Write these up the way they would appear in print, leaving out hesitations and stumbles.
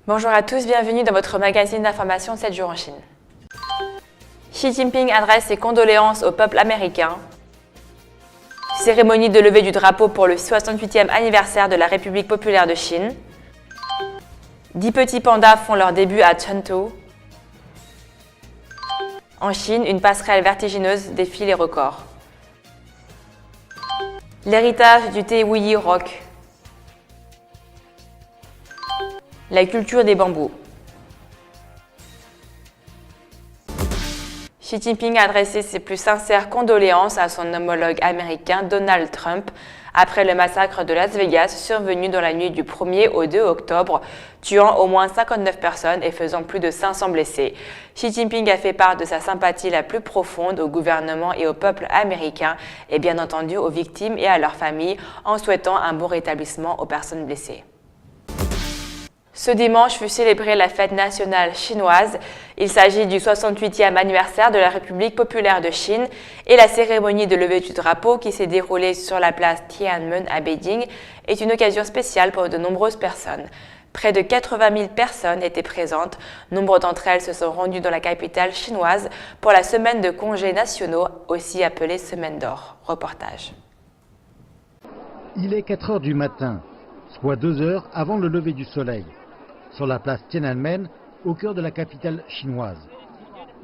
Bonjour à tous, bienvenue dans votre magazine d'information 7 jours en Chine. Xi Jinping adresse ses condoléances au peuple américain. Cérémonie de levée du drapeau pour le 68e anniversaire de la République populaire de Chine. 10 petits pandas font leur début à Chengdu. En Chine, une passerelle vertigineuse défie les records. L'héritage du thé Wuyi Rock. La culture des bambous. Xi Jinping a adressé ses plus sincères condoléances à son homologue américain Donald Trump après le massacre de Las Vegas survenu dans la nuit du 1er au 2 octobre, tuant au moins 59 personnes et faisant plus de 500 blessés. Xi Jinping a fait part de sa sympathie la plus profonde au gouvernement et au peuple américain et bien entendu aux victimes et à leurs familles en souhaitant un bon rétablissement aux personnes blessées. Ce dimanche fut célébrée la fête nationale chinoise. Il s'agit du 68e anniversaire de la République populaire de Chine et la cérémonie de levée du drapeau qui s'est déroulée sur la place Tiananmen à Beijing est une occasion spéciale pour de nombreuses personnes. Près de 80 000 personnes étaient présentes. Nombre d'entre elles se sont rendues dans la capitale chinoise pour la semaine de congés nationaux, aussi appelée Semaine d'or. Reportage. Il est 4 heures du matin, soit 2 heures avant le lever du soleil, sur la place Tiananmen, au cœur de la capitale chinoise.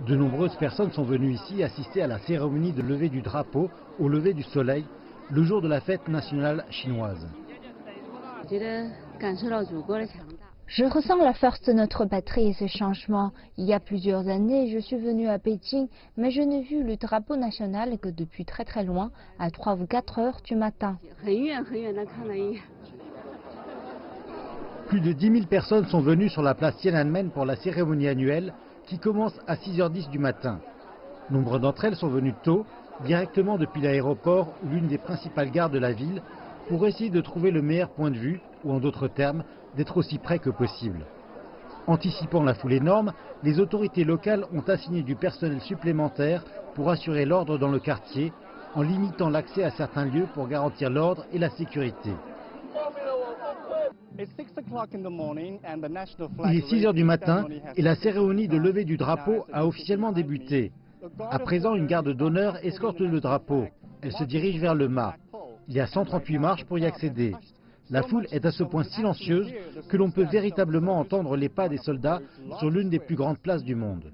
De nombreuses personnes sont venues ici assister à la cérémonie de levée du drapeau au lever du soleil, le jour de la fête nationale chinoise. Je ressens la force de notre patrie et ce changement. Il y a plusieurs années, je suis venue à Pékin, mais je n'ai vu le drapeau national que depuis très loin, à 3 ou 4 heures du matin. Plus de 10 000 personnes sont venues sur la place Tiananmen pour la cérémonie annuelle qui commence à 6h10 du matin. Nombre d'entre elles sont venues tôt, directement depuis l'aéroport ou l'une des principales gares de la ville, pour essayer de trouver le meilleur point de vue, ou en d'autres termes, d'être aussi près que possible. Anticipant la foule énorme, les autorités locales ont assigné du personnel supplémentaire pour assurer l'ordre dans le quartier, en limitant l'accès à certains lieux pour garantir l'ordre et la sécurité. Il est 6 heures du matin et la cérémonie de levée du drapeau a officiellement débuté. À présent, une garde d'honneur escorte le drapeau. Elle se dirige vers le mât. Il y a 138 marches pour y accéder. La foule est à ce point silencieuse que l'on peut véritablement entendre les pas des soldats sur l'une des plus grandes places du monde.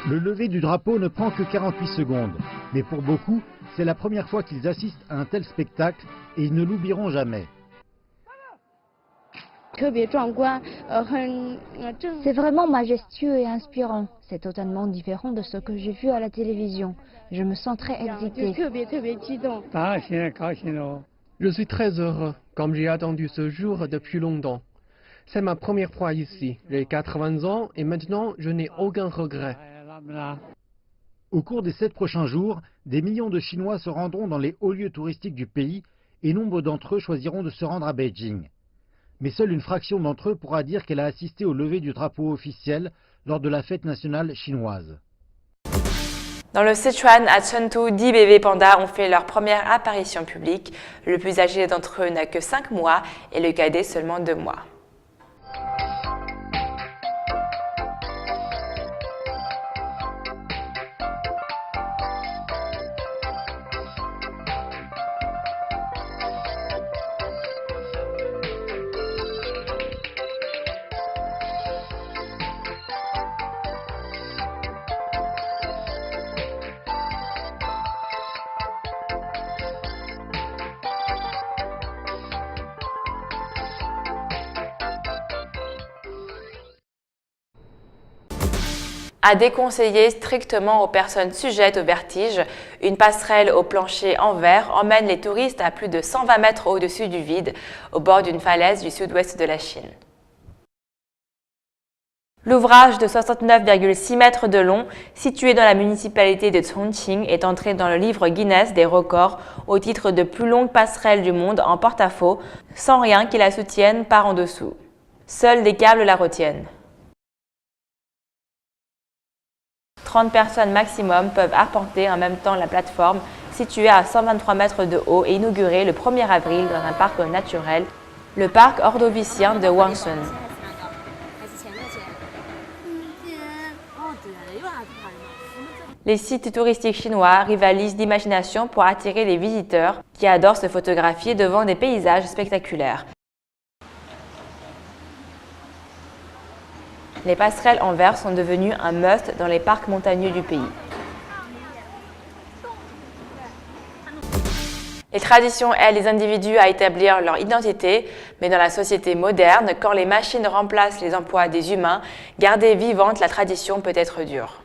Le lever du drapeau ne prend que 48 secondes, mais pour beaucoup, c'est la première fois qu'ils assistent à un tel spectacle et ils ne l'oublieront jamais. C'est vraiment majestueux et inspirant. C'est totalement différent de ce que j'ai vu à la télévision. Je me sens très excitée. Je suis très heureux, comme j'ai attendu ce jour depuis longtemps. C'est ma première fois ici. J'ai 80 ans et maintenant je n'ai aucun regret. Au cours des 7 prochains jours, des millions de Chinois se rendront dans les hauts lieux touristiques du pays et nombre d'entre eux choisiront de se rendre à Beijing. Mais seule une fraction d'entre eux pourra dire qu'elle a assisté au lever du drapeau officiel lors de la fête nationale chinoise. Dans le Sichuan, à Chengdu, 10 bébés pandas ont fait leur première apparition publique. Le plus âgé d'entre eux n'a que 5 mois et le cadet seulement 2 mois. À déconseiller strictement aux personnes sujettes au vertige, une passerelle au plancher en verre emmène les touristes à plus de 120 mètres au-dessus du vide, au bord d'une falaise du sud-ouest de la Chine. L'ouvrage de 69,6 mètres de long, situé dans la municipalité de Chongqing, est entré dans le livre Guinness des records au titre de plus longue passerelle du monde en porte-à-faux, sans rien qui la soutienne par en dessous. Seuls des câbles la retiennent. 30 personnes maximum peuvent arpenter en même temps la plateforme, situé à 123 mètres de haut et inauguré le 1er avril dans un parc naturel, le parc ordovicien de Huangshen. Les sites touristiques chinois rivalisent d'imagination pour attirer les visiteurs qui adorent se photographier devant des paysages spectaculaires. Les passerelles en verre sont devenues un must dans les parcs montagneux du pays. Les traditions aident les individus à établir leur identité, mais dans la société moderne, quand les machines remplacent les emplois des humains, garder vivante la tradition peut être dur.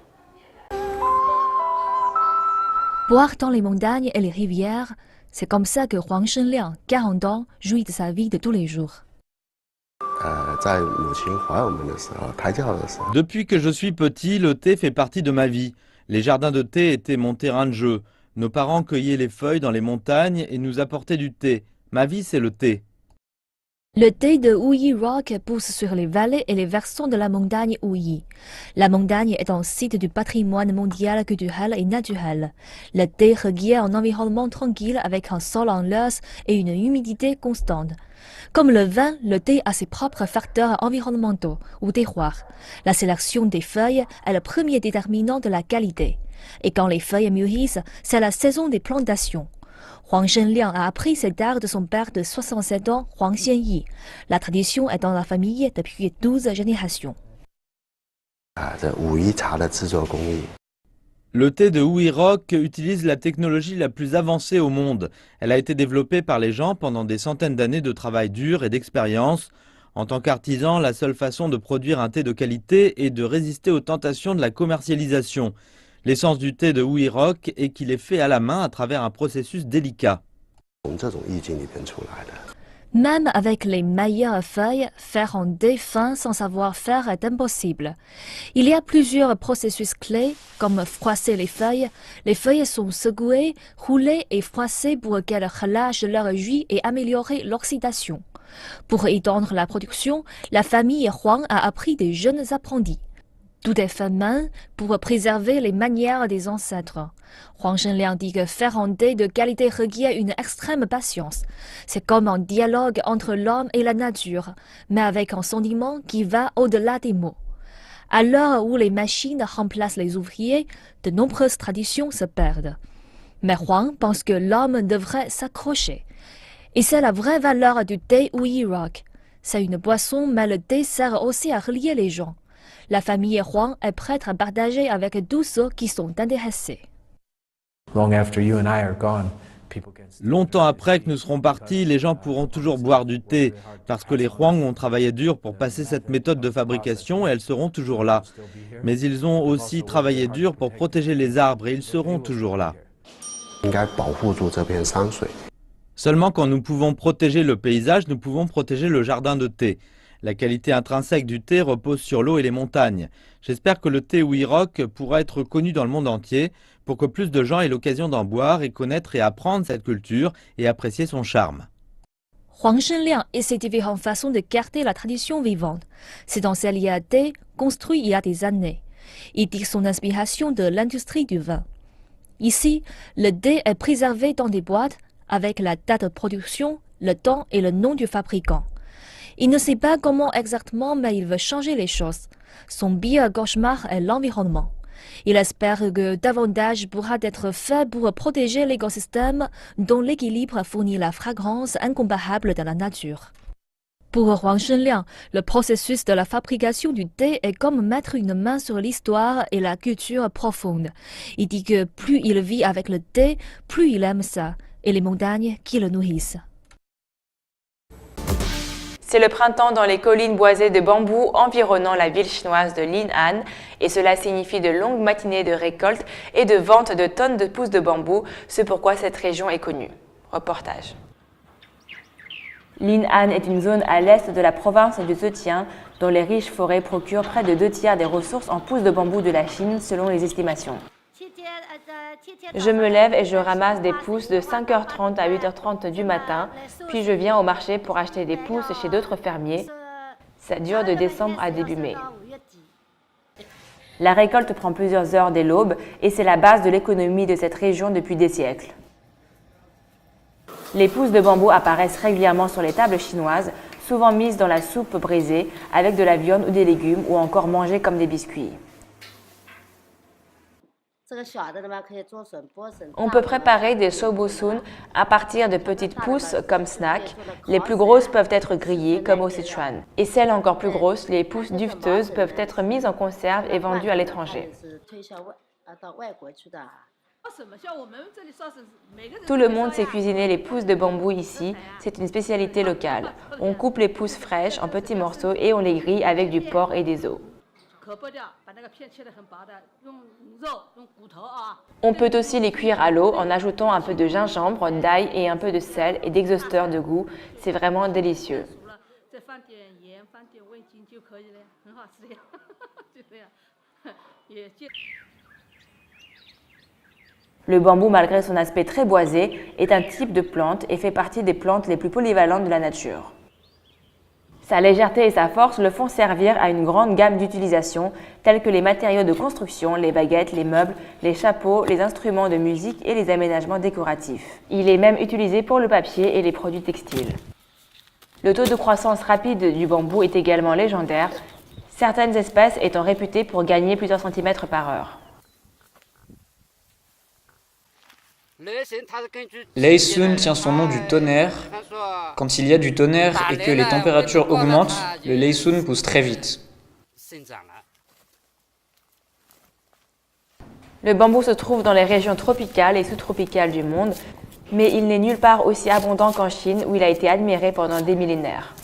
Boire dans les montagnes et les rivières, c'est comme ça que Huang Shenliang, 40 ans, jouit de sa vie de tous les jours. Depuis que je suis petit, le thé fait partie de ma vie. Les jardins de thé étaient mon terrain de jeu. Nos parents cueillaient les feuilles dans les montagnes et nous apportaient du thé. Ma vie, c'est le thé. Le thé de Wuyi Rock pousse sur les vallées et les versants de la montagne Wuyi. La montagne est un site du patrimoine mondial culturel et naturel. Le thé requiert un environnement tranquille avec un sol en loess et une humidité constante. Comme le vin, le thé a ses propres facteurs environnementaux ou terroirs. La sélection des feuilles est le premier déterminant de la qualité. Et quand les feuilles mûrissent, c'est la saison des plantations. Huang Shenliang a appris cet art de son père de 67 ans, Huang Xianyi. La tradition est dans la famille depuis 12 générations. Le thé de Wuyi Rock utilise la technologie la plus avancée au monde. Elle a été développée par les gens pendant des centaines d'années de travail dur et d'expérience. En tant qu'artisan, la seule façon de produire un thé de qualité est de résister aux tentations de la commercialisation. L'essence du thé de Wuyi Rock est qu'il est fait à la main à travers un processus délicat. Même avec les meilleures feuilles, faire un thé fin sans savoir-faire est impossible. Il y a plusieurs processus clés, comme froisser les feuilles. Les feuilles sont secouées, roulées et froissées pour qu'elles relâchent leur jus et améliorer l'oxydation. Pour étendre la production, la famille Huang a appris des jeunes apprentis. Tout est fait main pour préserver les manières des ancêtres. Huang Shenliang dit que faire un thé de qualité requiert une extrême patience. C'est comme un dialogue entre l'homme et la nature, mais avec un sentiment qui va au-delà des mots. À l'heure où les machines remplacent les ouvriers, de nombreuses traditions se perdent. Mais Huang pense que l'homme devrait s'accrocher. Et c'est la vraie valeur du thé Wuyi Rock. C'est une boisson, mais le thé sert aussi à relier les gens. La famille Huang est prête à partager avec tous ceux qui sont intéressés. Longtemps après que nous serons partis, les gens pourront toujours boire du thé, parce que les Huang ont travaillé dur pour passer cette méthode de fabrication et elles seront toujours là. Mais ils ont aussi travaillé dur pour protéger les arbres et ils seront toujours là. Seulement quand nous pouvons protéger le paysage, nous pouvons protéger le jardin de thé. La qualité intrinsèque du thé repose sur l'eau et les montagnes. J'espère que le thé Wuyi Rock pourra être connu dans le monde entier pour que plus de gens aient l'occasion d'en boire et connaître et apprendre cette culture et apprécier son charme. Huang Shenliang et ses différentes façons de garder la tradition vivante. C'est un cellier à thé construit il y a des années. Il tire son inspiration de l'industrie du vin. Ici, le thé est préservé dans des boîtes avec la date de production, le temps et le nom du fabricant. Il ne sait pas comment exactement, mais il veut changer les choses. Son pire cauchemar est l'environnement. Il espère que davantage pourra être fait pour protéger l'écosystème dont l'équilibre fournit la fragrance incomparable de la nature. Pour Huang Shenliang, le processus de la fabrication du thé est comme mettre une main sur l'histoire et la culture profonde. Il dit que plus il vit avec le thé, plus il aime ça, et les montagnes qui le nourrissent. C'est le printemps dans les collines boisées de bambous environnant la ville chinoise de Lin'an et cela signifie de longues matinées de récolte et de vente de tonnes de pousses de bambou, ce pourquoi cette région est connue. Reportage. Lin'an est une zone à l'est de la province du Zhejiang dont les riches forêts procurent près de 2/3 des ressources en pousses de bambou de la Chine selon les estimations. Je me lève et je ramasse des pousses de 5h30 à 8h30 du matin, puis je viens au marché pour acheter des pousses chez d'autres fermiers. Ça dure de décembre à début mai. La récolte prend plusieurs heures dès l'aube et c'est la base de l'économie de cette région depuis des siècles. Les pousses de bambou apparaissent régulièrement sur les tables chinoises, souvent mises dans la soupe braisée avec de la viande ou des légumes ou encore mangées comme des biscuits. On peut préparer des shobosun à partir de petites pousses comme snack. Les plus grosses peuvent être grillées comme au Sichuan. Et celles encore plus grosses, les pousses duveteuses, peuvent être mises en conserve et vendues à l'étranger. Tout le monde sait cuisiner les pousses de bambou ici, c'est une spécialité locale. On coupe les pousses fraîches en petits morceaux et on les grille avec du porc et des os. On peut aussi les cuire à l'eau en ajoutant un peu de gingembre, d'ail et un peu de sel et d'exhausteur de goût. C'est vraiment délicieux. Le bambou, malgré son aspect très boisé, est un type de plante et fait partie des plantes les plus polyvalentes de la nature. Sa légèreté et sa force le font servir à une grande gamme d'utilisations, telles que les matériaux de construction, les baguettes, les meubles, les chapeaux, les instruments de musique et les aménagements décoratifs. Il est même utilisé pour le papier et les produits textiles. Le taux de croissance rapide du bambou est également légendaire, certaines espèces étant réputées pour gagner plusieurs centimètres par heure. Leisun tient son nom du tonnerre. Quand il y a du tonnerre et que les températures augmentent, le leisun pousse très vite. Le bambou se trouve dans les régions tropicales et sous-tropicales du monde, mais il n'est nulle part aussi abondant qu'en Chine où il a été admiré pendant des millénaires.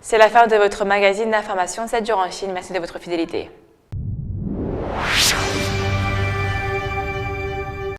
C'est la fin de votre magazine d'information 7 jours en Chine. Merci de votre fidélité.